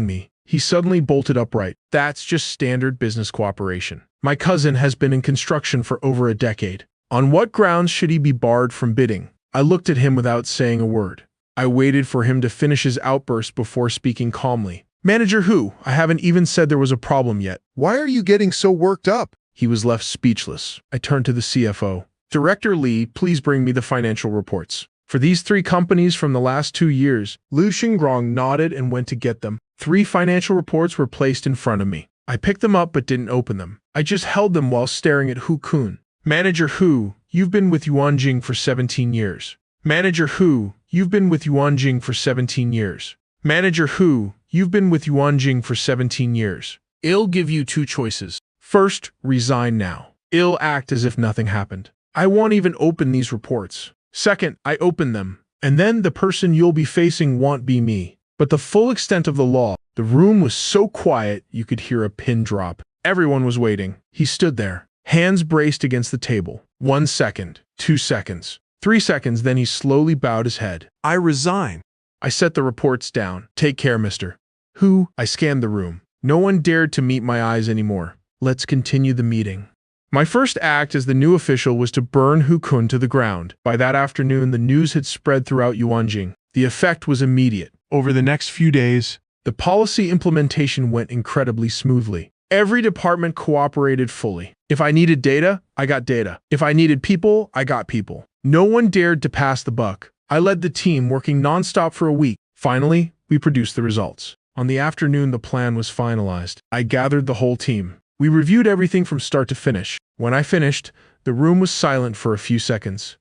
me. He suddenly bolted upright. That's just standard business cooperation. My cousin has been in construction for over a decade. On what grounds should he be barred from bidding? I looked at him without saying a word. I waited for him to finish his outburst before speaking calmly. Manager who? I haven't even said there was a problem yet. Why are you getting so worked up? He was left speechless. I turned to the CFO. Director Lee, please bring me the financial reports. For these 3 companies from the last 2 years, Lu Xingrong nodded and went to get them. 3 financial reports were placed in front of me. I picked them up but didn't open them. I just held them while staring at Hu Kun. Manager Hu, you've been with Yuanjing for 17 years. Manager Hu, you've been with Yuanjing for 17 years. Manager Hu, you've been with Yuanjing for 17 years. I'll give you 2 choices. First, resign now. I'll act as if nothing happened. I won't even open these reports. Second, I open them. And then the person you'll be facing won't be me, but the full extent of the law. The room was so quiet you could hear a pin drop. Everyone was waiting. He stood there, hands braced against the table. 1 second, 2 seconds, 3 seconds, then he slowly bowed his head. I resign. I set the reports down. Take care, mister. Who? I scanned the room. No one dared to meet my eyes anymore. Let's continue the meeting. My first act as the new official was to burn Hu Kun to the ground. By that afternoon, the news had spread throughout Yuanjing. The effect was immediate. Over the next few days, the policy implementation went incredibly smoothly. Every department cooperated fully. If I needed data, I got data. If I needed people, I got people. No one dared to pass the buck. I led the team, working nonstop for a week. Finally, we produced the results. On the afternoon, the plan was finalized. I gathered the whole team. We reviewed everything from start to finish. When I finished, the room was silent for a few seconds.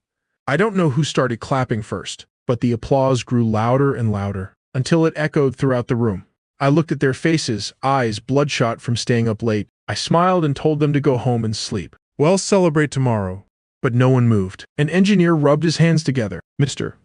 I don't know who started clapping first, but the applause grew louder and louder, until it echoed throughout the room. I looked at their faces, eyes bloodshot from staying up late. I smiled and told them to go home and sleep. We'll celebrate tomorrow. But no one moved. An engineer rubbed his hands together. Mr.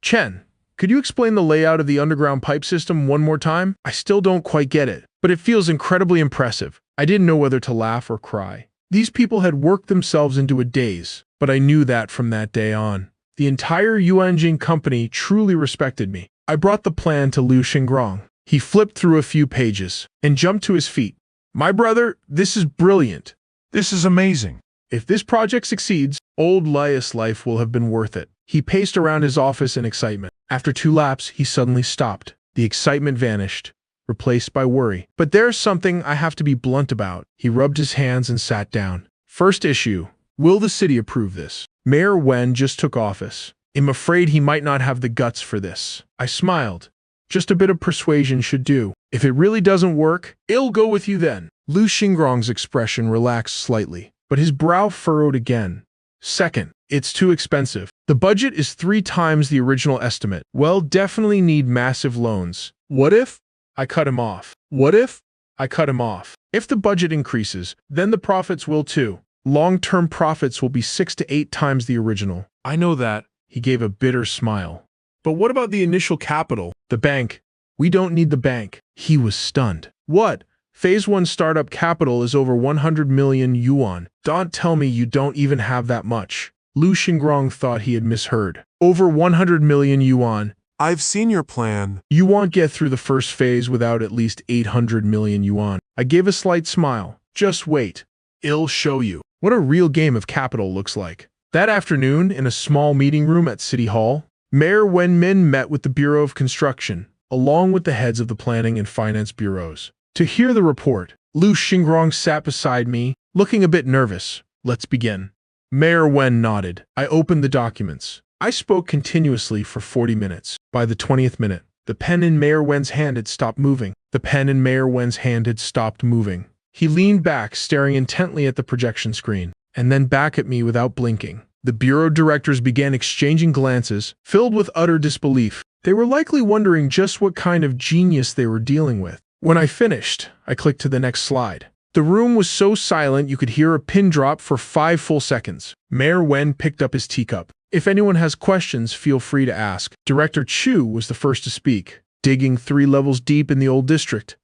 Chen, could you explain the layout of the underground pipe system one more time? I still don't quite get it, but it feels incredibly impressive. I didn't know whether to laugh or cry. These people had worked themselves into a daze, but I knew that from that day on. The entire Yuanjing company truly respected me. I brought the plan to Lu Xingrong. He flipped through a few pages and jumped to his feet. My brother, this is brilliant. This is amazing. If this project succeeds, old Lias' life will have been worth it. He paced around his office in excitement. After 2 laps, he suddenly stopped. The excitement vanished, replaced by worry. But there's something I have to be blunt about. He rubbed his hands and sat down. First issue. Will the city approve this? Mayor Wen just took office. I'm afraid he might not have the guts for this. I smiled. Just a bit of persuasion should do. If it really doesn't work, I'll go with you then. Lu Xingrong's expression relaxed slightly, but his brow furrowed again. Second, it's too expensive. The budget is 3 times the original estimate. Well, definitely need massive loans. What if? I cut him off. What if? I cut him off. If the budget increases, then the profits will too. Long-term profits will be 6 to 8 times the original. I know that. He gave a bitter smile. But what about the initial capital? The bank. We don't need the bank. He was stunned. What? Phase 1 startup capital is over 100 million yuan. Don't tell me you don't even have that much. Lu Xingrong thought he had misheard. Over 100 million yuan. I've seen your plan. You won't get through the first phase without at least 800 million yuan. I gave a slight smile. Just wait. I'll show you what a real game of capital looks like. That afternoon, in a small meeting room at City Hall, Mayor Wen Min met with the Bureau of Construction, along with the heads of the planning and finance bureaus. To hear the report, Lu Xingrong sat beside me, looking a bit nervous. Let's begin. Mayor Wen nodded. I opened the documents. I spoke continuously for 40 minutes. By the 20th minute, the pen in Mayor Wen's hand had stopped moving. The pen in Mayor Wen's hand had stopped moving. He leaned back, staring intently at the projection screen, and then back at me without blinking. The bureau directors began exchanging glances, filled with utter disbelief. They were likely wondering just what kind of genius they were dealing with. When I finished, I clicked to the next slide. The room was so silent you could hear a pin drop for 5 full seconds. Mayor Wen picked up his teacup. If anyone has questions, feel free to ask. Director Chu was the first to speak. Digging 3 levels deep in the old district.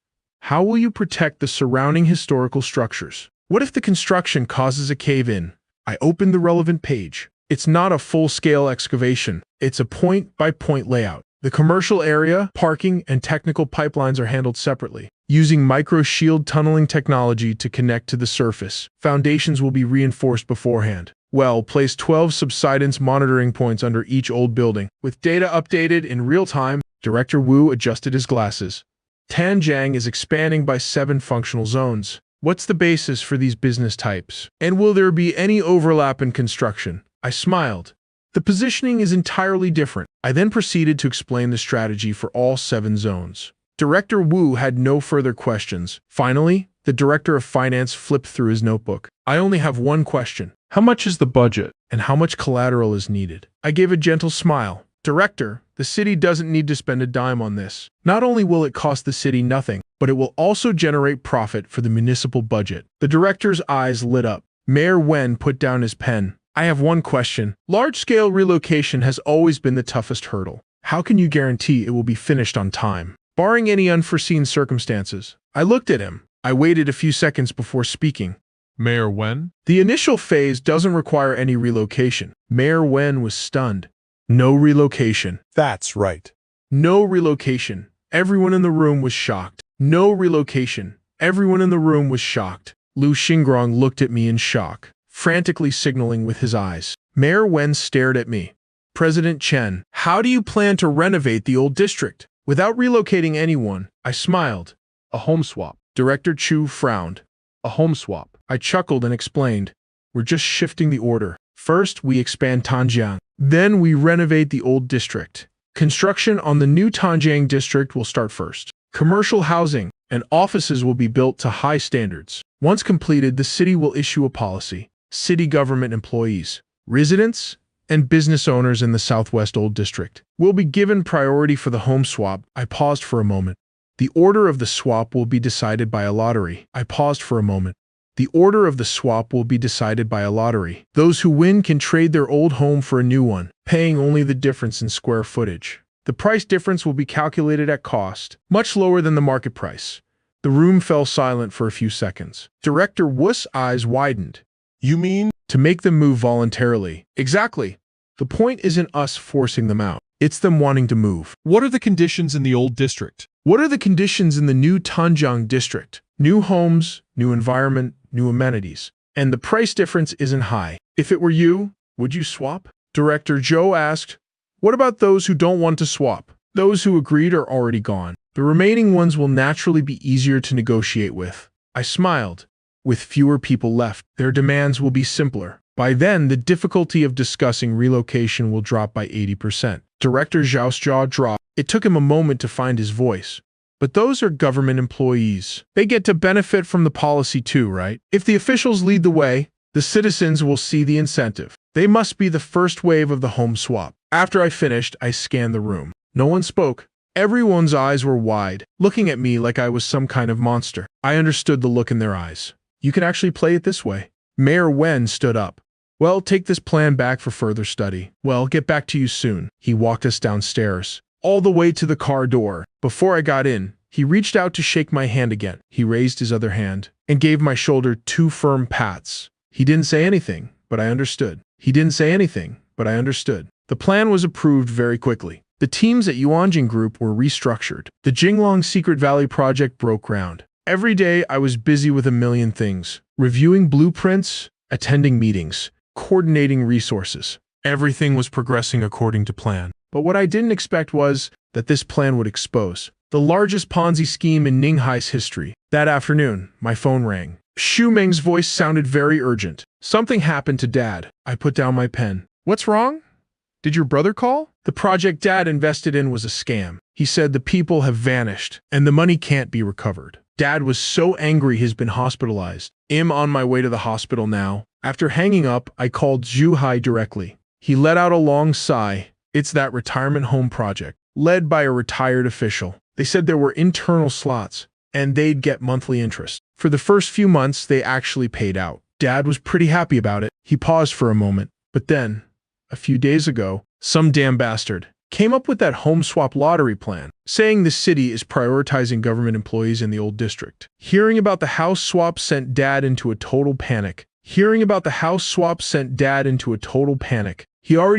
How will you protect the surrounding historical structures? What if the construction causes a cave-in? I opened the relevant page. It's not a full-scale excavation. It's a point-by-point layout. The commercial area, parking, and technical pipelines are handled separately, using micro-shield tunneling technology to connect to the surface. Foundations will be reinforced beforehand. Well, place 12 subsidence monitoring points under each old building. With data updated in real time, Director Wu adjusted his glasses. Tanjiang is expanding by 7 functional zones. What's the basis for these business types? And will there be any overlap in construction? I smiled. The positioning is entirely different. I then proceeded to explain the strategy for all 7 zones. Director Wu had no further questions. Finally, the Director of Finance flipped through his notebook. I only have one question. How much is the budget, and how much collateral is needed? I gave a gentle smile. Director, the city doesn't need to spend a dime on this. Not only will it cost the city nothing, but it will also generate profit for the municipal budget. The director's eyes lit up. Mayor Wen put down his pen. I have one question. Large-scale relocation has always been the toughest hurdle. How can you guarantee it will be finished on time? Barring any unforeseen circumstances. I looked at him. I waited a few seconds before speaking. Mayor Wen? The initial phase doesn't require any relocation. Mayor Wen was stunned. No relocation. That's right. No relocation. Everyone in the room was shocked. No relocation. Everyone in the room was shocked. Lu Xingrong looked at me in shock, frantically signaling with his eyes. Mayor Wen stared at me. President Chen, how do you plan to renovate the old district? Without relocating anyone, I smiled. A home swap. Director Chu frowned. A home swap. I chuckled and explained. We're just shifting the order. First, we expand Tanjiang. Then we renovate the old district. Construction on the new Tanjiang district will start first. Commercial housing and offices will be built to high standards. Once completed, the city will issue a policy. City government employees, residents, and business owners in the Southwest Old District will be given priority for the home swap. I paused for a moment. The order of the swap will be decided by a lottery. I paused for a moment. The order of the swap will be decided by a lottery. Those who win can trade their old home for a new one, paying only the difference in square footage. The price difference will be calculated at cost, much lower than the market price. The room fell silent for a few seconds. Director Wu's eyes widened. You mean? To make them move voluntarily. Exactly. The point isn't us forcing them out. It's them wanting to move. What are the conditions in the old district? What are the conditions in the new Tanjiang district? New homes, new environment, new amenities. And the price difference isn't high. If it were you, would you swap? Director Zhou asked. What about those who don't want to swap? Those who agreed are already gone. The remaining ones will naturally be easier to negotiate with. I smiled. With fewer people left, their demands will be simpler. By then, the difficulty of discussing relocation will drop by 80%. Director Zhao's jaw dropped. It took him a moment to find his voice. But those are government employees. They get to benefit from the policy too, right? If the officials lead the way, the citizens will see the incentive. They must be the first wave of the home swap. After I finished, I scanned the room. No one spoke. Everyone's eyes were wide, looking at me like I was some kind of monster. I understood the look in their eyes. You can actually play it this way. Mayor Wen stood up. Well, take this plan back for further study. Well, get back to you soon. He walked us downstairs, all the way to the car door. Before I got in, he reached out to shake my hand again. He raised his other hand and gave my shoulder 2 firm pats. He didn't say anything, but I understood. He didn't say anything, but I understood. The plan was approved very quickly. The teams at Yuanjing Group were restructured. The Jinglong Secret Valley project broke ground. Every day, I was busy with a million things. Reviewing blueprints, attending meetings, coordinating resources. Everything was progressing according to plan. But what I didn't expect was that this plan would expose the largest Ponzi scheme in Ninghai's history. That afternoon, my phone rang. Xu Meng's voice sounded very urgent. Something happened to Dad. I put down my pen. What's wrong? Did your brother call? The project Dad invested in was a scam. He said the people have vanished, and the money can't be recovered. Dad was so angry he's been hospitalized. I'm on my way to the hospital now. After hanging up, I called Zhu Hai directly. He let out a long sigh. It's that retirement home project, led by a retired official. They said there were internal slots, and they'd get monthly interest. For the first few months, they actually paid out. Dad was pretty happy about it. He paused for a moment, but then, a few days ago, some damn bastard came up with that home swap lottery plan, saying the city is prioritizing government employees in the old district. Hearing about the house swap sent Dad into a total panic. He already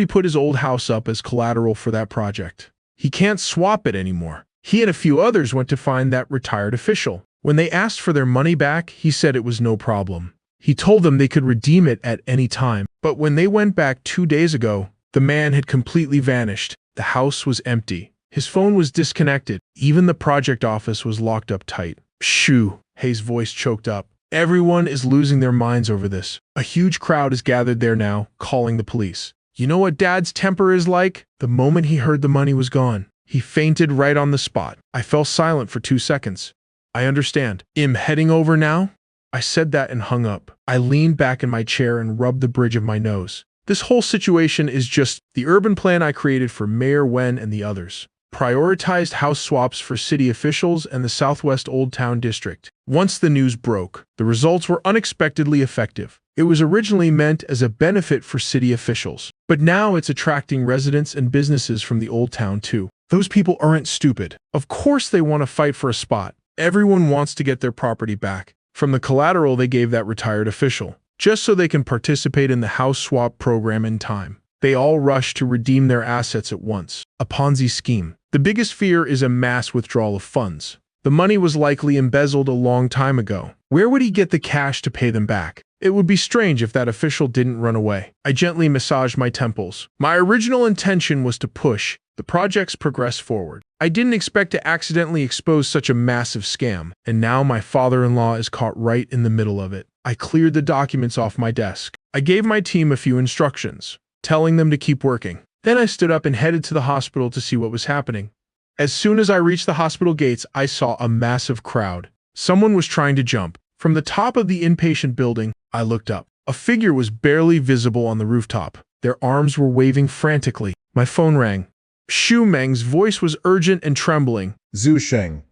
put his old house up as collateral for that project. He can't swap it anymore. He and a few others went to find that retired official. When they asked for their money back, he said it was no problem. He told them they could redeem it at any time. But when they went back 2 days ago, the man had completely vanished. The house was empty. His phone was disconnected. Even the project office was locked up tight. Shoo, Hayes' voice choked up. Everyone is losing their minds over this. A huge crowd is gathered there now, calling the police. You know what Dad's temper is like? The moment he heard the money was gone, he fainted right on the spot. I fell silent for 2 seconds. I understand. Am heading over now? I said that and hung up. I leaned back in my chair and rubbed the bridge of my nose. This whole situation is just the urban plan I created for Mayor Wen and the others. Prioritized house swaps for city officials and the Southwest Old Town District. Once the news broke, the results were unexpectedly effective. It was originally meant as a benefit for city officials, but now it's attracting residents and businesses from the Old Town too. Those people aren't stupid. Of course they want to fight for a spot. Everyone wants to get their property back from the collateral they gave that retired official, just so they can participate in the house swap program in time. They all rush to redeem their assets at once. A Ponzi scheme. The biggest fear is a mass withdrawal of funds. The money was likely embezzled a long time ago. Where would he get the cash to pay them back? It would be strange if that official didn't run away. I gently massaged my temples. My original intention was to push the project's progress forward. I didn't expect to accidentally expose such a massive scam, and now my father-in-law is caught right in the middle of it. I cleared the documents off my desk. I gave my team a few instructions, telling them to keep working. Then I stood up and headed to the hospital to see what was happening. As soon as I reached the hospital gates, I saw a massive crowd. Someone was trying to jump. From the top of the inpatient building, I looked up. A figure was barely visible on the rooftop. Their arms were waving frantically. My phone rang. Xu Meng's voice was urgent and trembling. Zhu Sheng.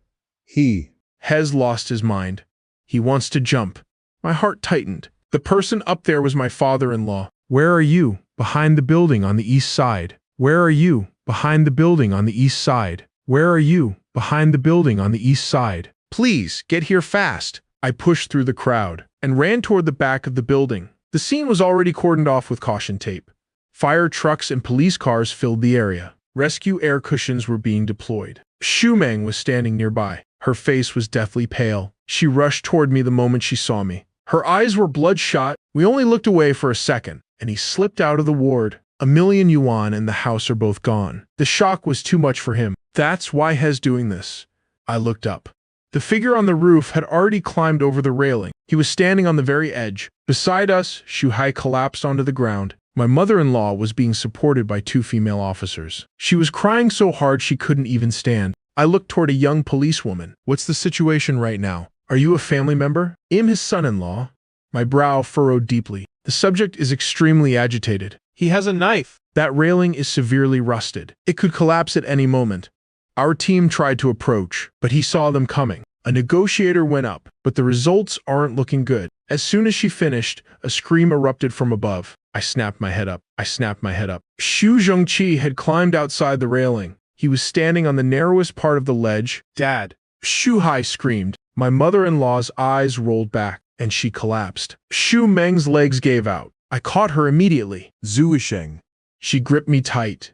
He has lost his mind. He wants to jump. My heart tightened. The person up there was my father-in-law. Where are you? Behind the building on the east side. Where are you? Behind the building on the east side. Where are you? Behind the building on the east side. Please, get here fast. I pushed through the crowd and ran toward the back of the building. The scene was already cordoned off with caution tape. Fire trucks and police cars filled the area. Rescue air cushions were being deployed. Xu Meng was standing nearby. Her face was deathly pale. She rushed toward me the moment she saw me. Her eyes were bloodshot. We only looked away for a second, and he slipped out of the ward. 1,000,000 yuan and the house are both gone. The shock was too much for him. That's why he's doing this. I looked up. The figure on the roof had already climbed over the railing. He was standing on the very edge. Beside us, Xu Hai collapsed onto the ground. My mother-in-law was being supported by 2 female officers. She was crying so hard she couldn't even stand. I looked toward a young policewoman. What's the situation right now? Are you a family member? I'm his son-in-law. My brow furrowed deeply. The subject is extremely agitated. He has a knife. That railing is severely rusted. It could collapse at any moment. Our team tried to approach, but he saw them coming. A negotiator went up, but the results aren't looking good. As soon as she finished, a scream erupted from above. I snapped my head up. Xu Zhengqi had climbed outside the railing. He was standing on the narrowest part of the ledge. Dad! Xu Hai screamed. My mother-in-law's eyes rolled back, and she collapsed. Xu Meng's legs gave out. I caught her immediately. Zhu Sheng. She gripped me tight,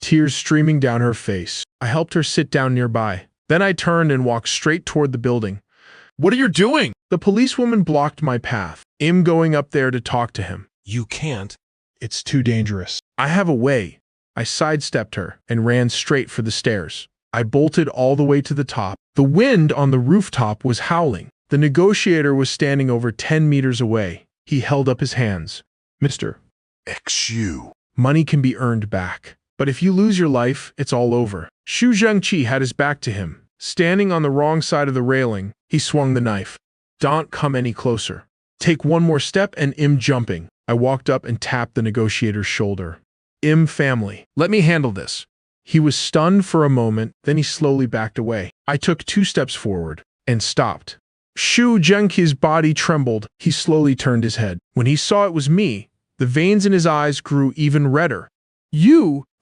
tears streaming down her face. I helped her sit down nearby. Then I turned and walked straight toward the building. What are you doing? The policewoman blocked my path. I'm going up there to talk to him. You can't. It's too dangerous. I have a way. I sidestepped her and ran straight for the stairs. I bolted all the way to the top. The wind on the rooftop was howling. The negotiator was standing over 10 meters away. He held up his hands. Mister. Xu. Money can be earned back. But if you lose your life, it's all over. Xu Zhengqi had his back to him. Standing on the wrong side of the railing, he swung the knife. Don't come any closer. Take one more step and I'm jumping. I walked up and tapped the negotiator's shoulder. Family. Let me handle this. He was stunned for a moment, then he slowly backed away. I took 2 steps forward and stopped. Xu Zhengqi's body trembled. He slowly turned his head. When he saw it was me, the veins in his eyes grew even redder.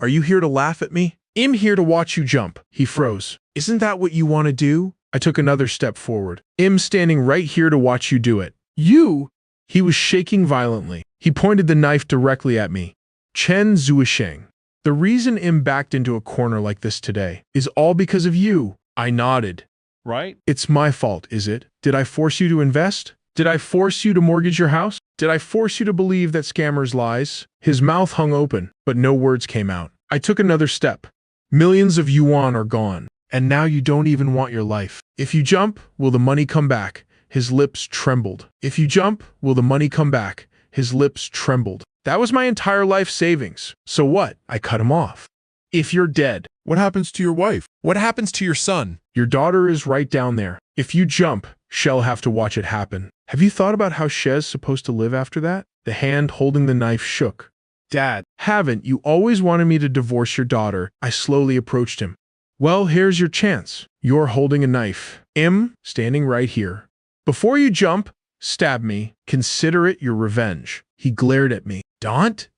Are you here to laugh at me? I'm here to watch you jump. He froze. Isn't that what you want to do? I took another step forward. I'm standing right here to watch you do it. He was shaking violently. He pointed the knife directly at me. Chen Zuisheng. The reason Im backed into a corner like this today is all because of you. I nodded. Right? It's my fault, is it? Did I force you to invest? Did I force you to mortgage your house? Did I force you to believe that scammers' lies? His mouth hung open, but no words came out. I took another step. Millions of yuan are gone, and now you don't even want your life. If you jump, will the money come back? His lips trembled. If you jump, will the money come back? His lips trembled. That was my entire life savings. So what? I cut him off. If you're dead, What happens to your wife? What happens to your son? your daughter is right down there. If you jump, she'll have to watch it happen. Have you thought about how Shez's supposed to live after that? The hand holding the knife shook. Dad, haven't you always wanted me to divorce your daughter? I slowly approached him. Well, here's your chance. You're holding a knife. Im, standing right here. Before you jump, stab me. Consider it your revenge. He glared at me. Daunt?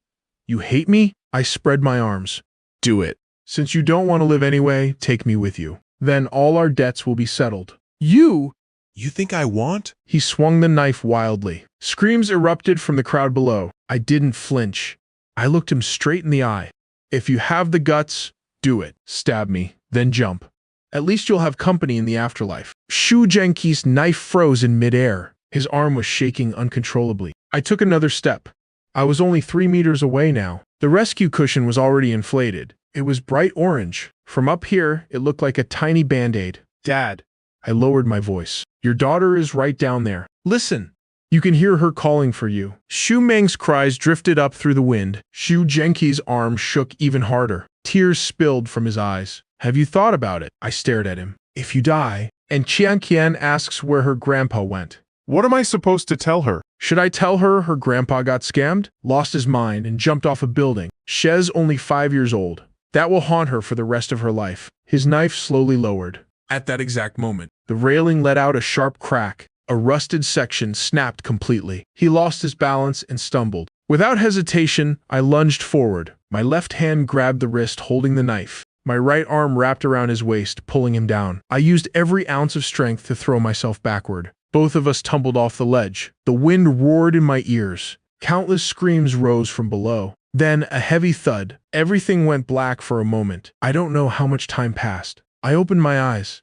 You hate me? I spread my arms. Do it. Since you don't want to live anyway, take me with you. Then all our debts will be settled. You? You think I want? He swung the knife wildly. Screams erupted from the crowd below. I didn't flinch. I looked him straight in the eye. If you have the guts, do it. Stab me, then jump. At least you'll have company in the afterlife. Shu Zhengqi's knife froze in midair. His arm was shaking uncontrollably. I took another step. I was only 3 meters away now. The rescue cushion was already inflated. It was bright orange. From up here, it looked like a tiny band-aid. Dad. I lowered my voice. Your daughter is right down there. Listen. You can hear her calling for you. Xu Meng's cries drifted up through the wind. Shu Zhengqi's arm shook even harder. Tears spilled from his eyes. Have you thought about it? I stared at him. If you die, and Qian Qian asks where her grandpa went. What am I supposed to tell her? Should I tell her her grandpa got scammed, lost his mind, and jumped off a building? Shez's only 5 years old. That will haunt her for the rest of her life. His knife slowly lowered. At that exact moment, the railing let out a sharp crack. A rusted section snapped completely. He lost his balance and stumbled. Without hesitation, I lunged forward. My left hand grabbed the wrist holding the knife. My right arm wrapped around his waist, pulling him down. I used every ounce of strength to throw myself backward. Both of us tumbled off the ledge. The wind roared in my ears. Countless screams rose from below. Then a heavy thud. Everything went black for a moment. I don't know how much time passed. I opened my eyes.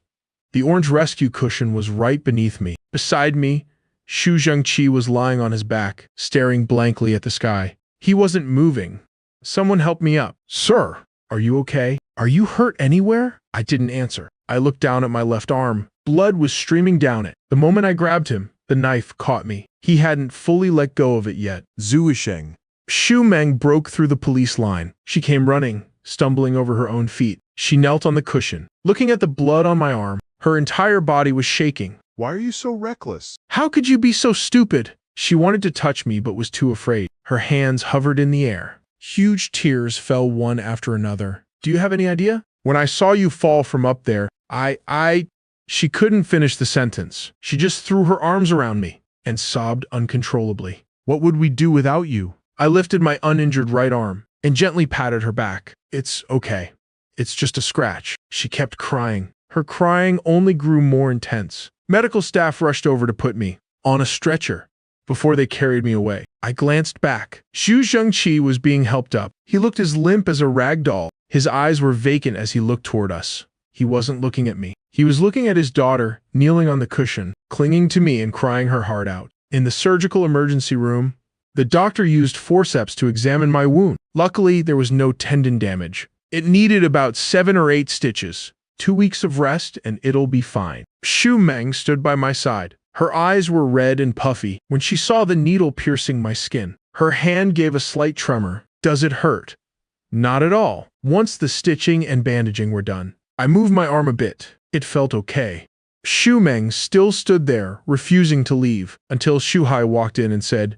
The orange rescue cushion was right beneath me. Beside me, Xu Zhengqi was lying on his back, staring blankly at the sky. He wasn't moving. Someone help me up. Sir, are you okay? Are you hurt anywhere? I didn't answer. I looked down at my left arm. Blood was streaming down it. The moment I grabbed him, the knife caught me. He hadn't fully let go of it yet. Zuisheng. Xu Meng broke through the police line. She came running, stumbling over her own feet. She knelt on the cushion. Looking at the blood on my arm, her entire body was shaking. Why are you so reckless? How could you be so stupid? She wanted to touch me but was too afraid. Her hands hovered in the air. Huge tears fell one after another. Do you have any idea? When I saw you fall from up there, She couldn't finish the sentence. She just threw her arms around me and sobbed uncontrollably. What would we do without you? I lifted my uninjured right arm and gently patted her back. It's okay. It's just a scratch. She kept crying. Her crying only grew more intense. Medical staff rushed over to put me on a stretcher before they carried me away. I glanced back. Xu Zhengqi was being helped up. He looked as limp as a rag doll. His eyes were vacant as he looked toward us. He wasn't looking at me. He was looking at his daughter, kneeling on the cushion, clinging to me and crying her heart out. In the surgical emergency room, the doctor used forceps to examine my wound. Luckily, there was no tendon damage. It needed about 7 or 8 stitches. 2 weeks of rest and it'll be fine. Xu Meng stood by my side. Her eyes were red and puffy when she saw the needle piercing my skin. Her hand gave a slight tremor. Does it hurt? Not at all. Once the stitching and bandaging were done, I moved my arm a bit. It felt okay. Xu Meng still stood there, refusing to leave, until Xu Hai walked in and said,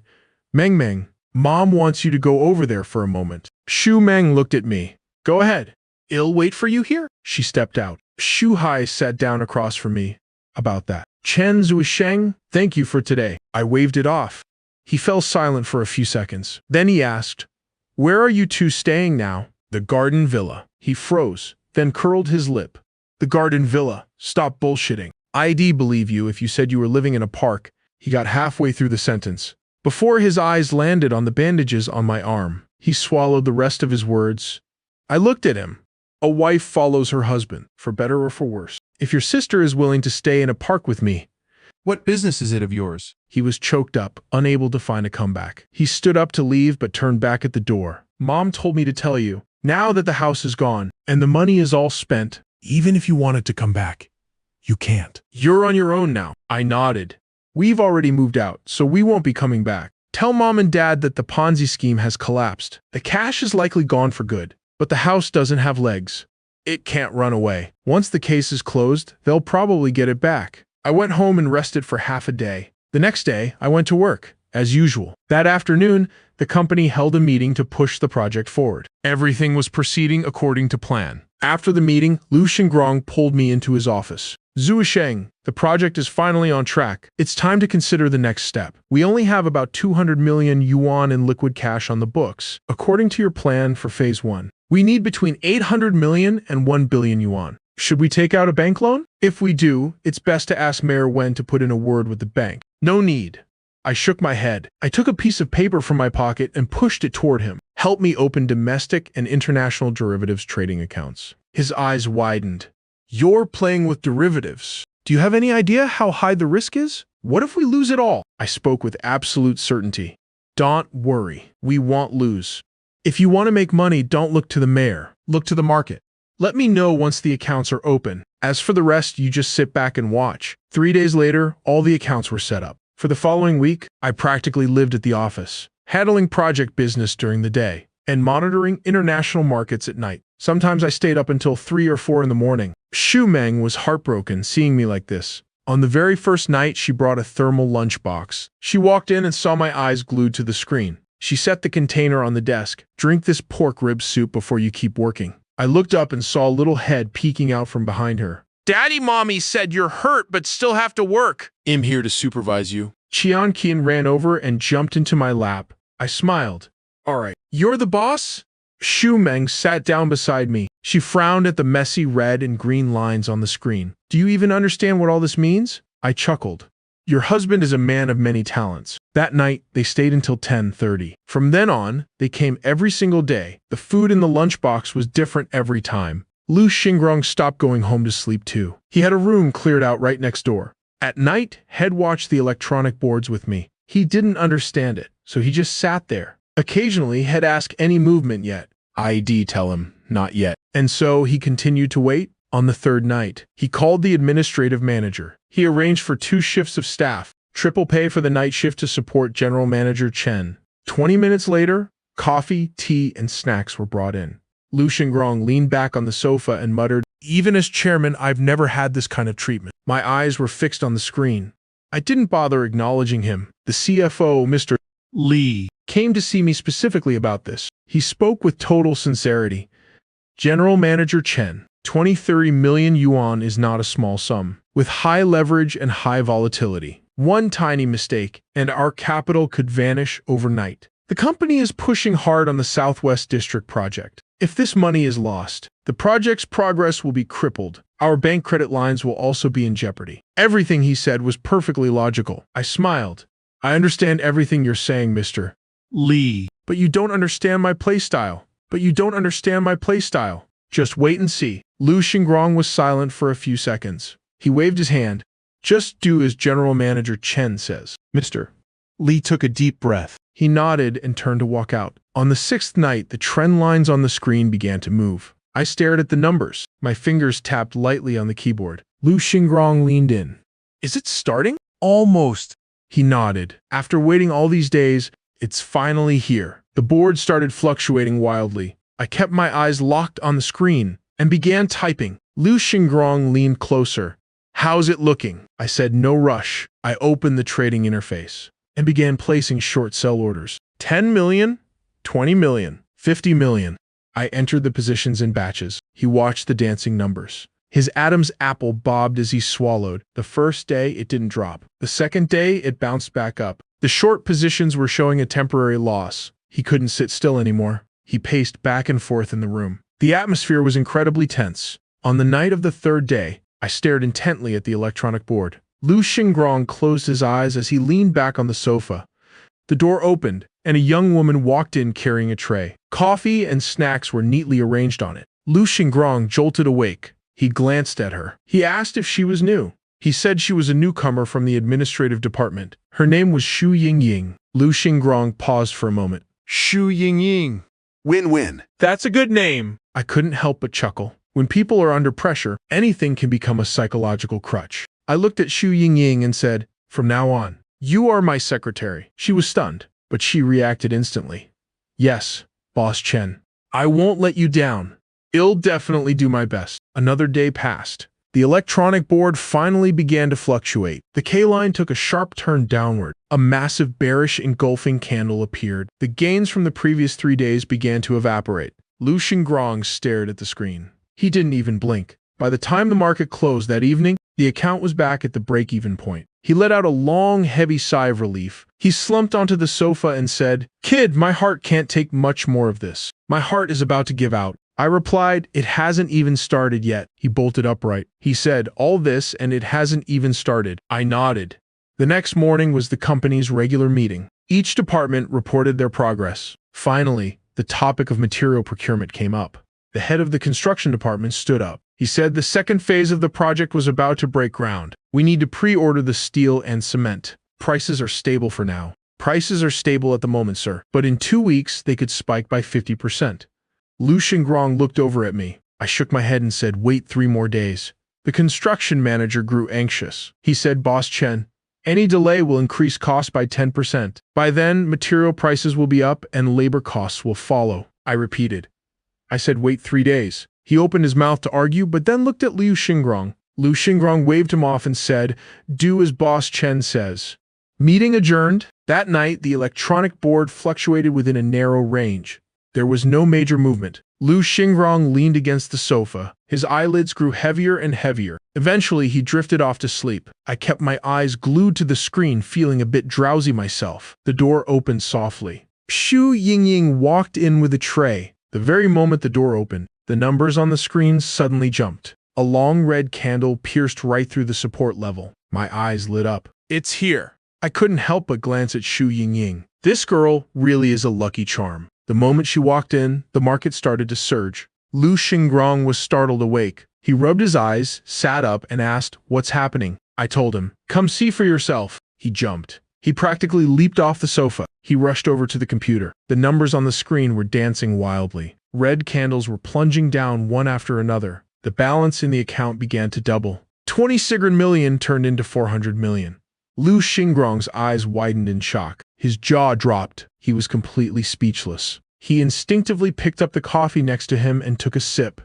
Meng, Mom wants you to go over there for a moment. Xu Meng looked at me. Go ahead. I'll wait for you here. She stepped out. Xu Hai sat down across from me. About that. Chen Zuisheng, thank you for today. I waved it off. He fell silent for a few seconds. Then he asked, Where are you two staying now? The Garden Villa. He froze, then curled his lip. The Garden Villa. Stop bullshitting. I'd believe you if you said you were living in a park. He got halfway through the sentence. Before his eyes landed on the bandages on my arm, he swallowed the rest of his words. I looked at him. A wife follows her husband, for better or for worse. If your sister is willing to stay in a park with me. What business is it of yours? He was choked up, unable to find a comeback. He stood up to leave but turned back at the door. Mom told me to tell you, now that the house is gone and the money is all spent, Even if you wanted to come back, you can't. you're on your own now. I nodded. We've already moved out, so we won't be coming back. Tell Mom and Dad that the Ponzi scheme has collapsed. The cash is likely gone for good, but the house doesn't have legs. It can't run away. Once the case is closed, they'll probably get it back. I went home and rested for half a day. The next day, I went to work, as usual. That afternoon, the company held a meeting to push the project forward. Everything was proceeding according to plan. After the meeting, Lu Xingrong pulled me into his office. Zuisheng, the project is finally on track. It's time to consider the next step. We only have about 200 million yuan in liquid cash on the books, according to your plan for Phase 1. We need between 800 million and 1 billion yuan. Should we take out a bank loan? If we do, it's best to ask Mayor Wen to put in a word with the bank. No need. I shook my head. I took a piece of paper from my pocket and pushed it toward him. Help me open domestic and international derivatives trading accounts. His eyes widened. You're playing with derivatives. Do you have any idea how high the risk is? What if we lose it all? I spoke with absolute certainty. Don't worry. We won't lose. If you want to make money, don't look to the mayor. Look to the market. Let me know once the accounts are open. As for the rest, you just sit back and watch. 3 days later, all the accounts were set up. For the following week, I practically lived at the office, handling project business during the day and monitoring international markets at night. Sometimes I stayed up until 3 or 4 in the morning. Xu Meng was heartbroken seeing me like this. On the very first night, she brought a thermal lunchbox. She walked in and saw my eyes glued to the screen. She set the container on the desk. Drink this pork rib soup before you keep working. I looked up and saw a little head peeking out from behind her. Daddy Mommy said you're hurt but still have to work. I'm here to supervise you. Qian Qian ran over and jumped into my lap. I smiled. All right, you're the boss? Xu Meng sat down beside me. She frowned at the messy red and green lines on the screen. Do you even understand what all this means? I chuckled. Your husband is a man of many talents. That night, they stayed until 10:30. From then on, they came every single day. The food in the lunchbox was different every time. Lu Xingrong stopped going home to sleep too. He had a room cleared out right next door. At night, Head watched the electronic boards with me. He didn't understand it, so he just sat there. Occasionally, Head asked any movement yet. I'd tell him, not yet. And so he continued to wait. On the third night, he called the administrative manager. He arranged for 2 shifts of staff, triple pay for the night shift to support General Manager Chen. 20 minutes later, coffee, tea, and snacks were brought in. Lu Xingrong leaned back on the sofa and muttered, Even as chairman, I've never had this kind of treatment. My eyes were fixed on the screen. I didn't bother acknowledging him. The CFO, Mr. Li, came to see me specifically about this. He spoke with total sincerity. General Manager Chen, 20-30 million yuan is not a small sum. With high leverage and high volatility, one tiny mistake, and our capital could vanish overnight. The company is pushing hard on the Southwest District project. If this money is lost, the project's progress will be crippled. Our bank credit lines will also be in jeopardy. Everything he said was perfectly logical. I smiled. I understand everything you're saying, Mr. Li. But you don't understand my playstyle. Just wait and see. Lu Xingrong was silent for a few seconds. He waved his hand. Just do as General Manager Chen says. Mr. Li took a deep breath. He nodded and turned to walk out. On the 6th night, the trend lines on the screen began to move. I stared at the numbers. My fingers tapped lightly on the keyboard. Lu Xingrong leaned in. Is it starting? Almost. He nodded. After waiting all these days, it's finally here. The board started fluctuating wildly. I kept my eyes locked on the screen and began typing. Lu Xingrong leaned closer. How's it looking? I said no rush. I opened the trading interface and began placing short sell orders. 10 million, 20 million, 50 million. I entered the positions in batches. He watched the dancing numbers. His Adam's apple bobbed as he swallowed. The first day, it didn't drop. The second day, it bounced back up. The short positions were showing a temporary loss. He couldn't sit still anymore. He paced back and forth in the room. The atmosphere was incredibly tense. On the night of the 3rd day, I stared intently at the electronic board. Lu Xingrong closed his eyes as he leaned back on the sofa. The door opened, and a young woman walked in carrying a tray. Coffee and snacks were neatly arranged on it. Lu Xingrong jolted awake. He glanced at her. He asked if she was new. He said she was a newcomer from the administrative department. Her name was Xu Yingying. Lu Xingrong paused for a moment. Xu Yingying. Win-win. That's a good name. I couldn't help but chuckle. When people are under pressure, anything can become a psychological crutch. I looked at Xu Yingying and said, "From now on, you are my secretary." She was stunned, but she reacted instantly. "Yes, Boss Chen. I won't let you down. I'll definitely do my best." Another day passed. The electronic board finally began to fluctuate. The K-line took a sharp turn downward. A massive bearish engulfing candle appeared. The gains from the previous 3 days began to evaporate. Lu Xingrong stared at the screen. He didn't even blink. By the time the market closed that evening, the account was back at the break-even point. He let out a long, heavy sigh of relief. He slumped onto the sofa and said, "Kid, my heart can't take much more of this. My heart is about to give out." I replied, "It hasn't even started yet." He bolted upright. He said, "All this and it hasn't even started." I nodded. The next morning was the company's regular meeting. Each department reported their progress. Finally, the topic of material procurement came up. The head of the construction department stood up. He said the second phase of the project was about to break ground. "We need to pre-order the steel and cement. Prices are stable for now." "Prices are stable at the moment, sir. But in 2 weeks, they could spike by 50%. Lu Xingrong looked over at me. I shook my head and said, "Wait 3 more days." The construction manager grew anxious. He said, "Boss Chen, any delay will increase costs by 10%. By then, material prices will be up and labor costs will follow." I repeated. I said, "Wait 3 days." He opened his mouth to argue, but then looked at Lu Xingrong. Lu Xingrong waved him off and said, "Do as Boss Chen says." Meeting adjourned. That night, the electronic board fluctuated within a narrow range. There was no major movement. Lu Xingrong leaned against the sofa. His eyelids grew heavier and heavier. Eventually, he drifted off to sleep. I kept my eyes glued to the screen, feeling a bit drowsy myself. The door opened softly. Xu Yingying walked in with a tray. The very moment the door opened, the numbers on the screen suddenly jumped. A long red candle pierced right through the support level. My eyes lit up. "It's here." I couldn't help but glance at Xu Yingying. This girl really is a lucky charm. The moment she walked in, the market started to surge. Lu Xingrong was startled awake. He rubbed his eyes, sat up, and asked, "What's happening?" I told him, "Come see for yourself." He jumped. He practically leaped off the sofa. He rushed over to the computer. The numbers on the screen were dancing wildly. Red candles were plunging down one after another. The balance in the account began to double. 20 million turned into 400 million. Lu Xingrong's eyes widened in shock. His jaw dropped. He was completely speechless. He instinctively picked up the coffee next to him and took a sip.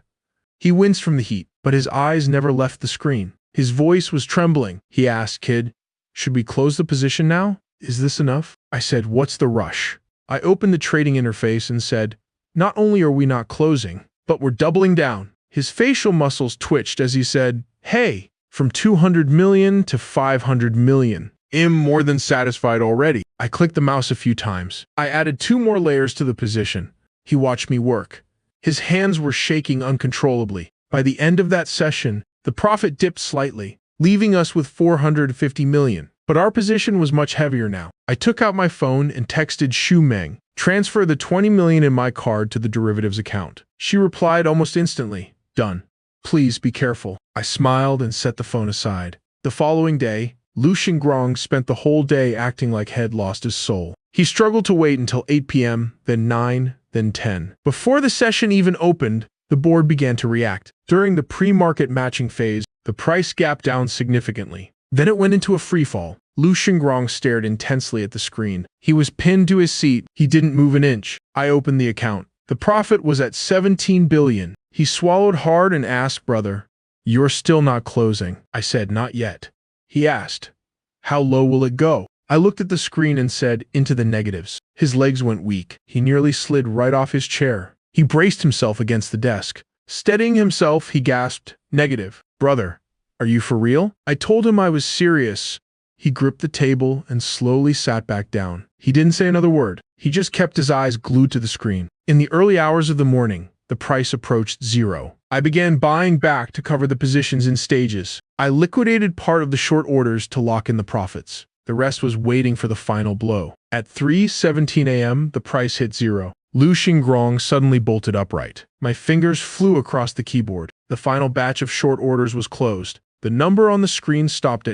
He winced from the heat, but his eyes never left the screen. His voice was trembling. He asked, "Kid, should we close the position now? Is this enough?" I said, "What's the rush?" I opened the trading interface and said, "Not only are we not closing, but we're doubling down." His facial muscles twitched as he said, "Hey, from 200 million to 500 million. I'm more than satisfied already." I clicked the mouse a few times. I added 2 more layers to the position. He watched me work. His hands were shaking uncontrollably. By the end of that session, the profit dipped slightly, leaving us with 450 million. But our position was much heavier now. I took out my phone and texted Xu Meng, "Transfer the 20 million in my card to the derivatives account." She replied almost instantly, "Done. Please be careful." I smiled and set the phone aside. The following day, Lu Xingrong spent the whole day acting like he had lost his soul. He struggled to wait until 8 p.m., then 9, then 10. Before the session even opened, the board began to react. During the pre-market matching phase, the price gapped down significantly. Then it went into a freefall. Lu Xingrong stared intensely at the screen. He was pinned to his seat. He didn't move an inch. I opened the account. The profit was at 17 billion. He swallowed hard and asked, "Brother, you're still not closing?" I said, "Not yet." He asked, "How low will it go?" I looked at the screen and said, "Into the negatives." His legs went weak. He nearly slid right off his chair. He braced himself against the desk. Steadying himself, he gasped, "Negative. Brother, are you for real?" I told him I was serious. He gripped the table and slowly sat back down. He didn't say another word. He just kept his eyes glued to the screen. In the early hours of the morning, the price approached 0. I began buying back to cover the positions in stages. I liquidated part of the short orders to lock in the profits. The rest was waiting for the final blow. At 3:17 a.m., the price hit zero. Lu Xingrong suddenly bolted upright. My fingers flew across the keyboard. The final batch of short orders was closed. The number on the screen stopped at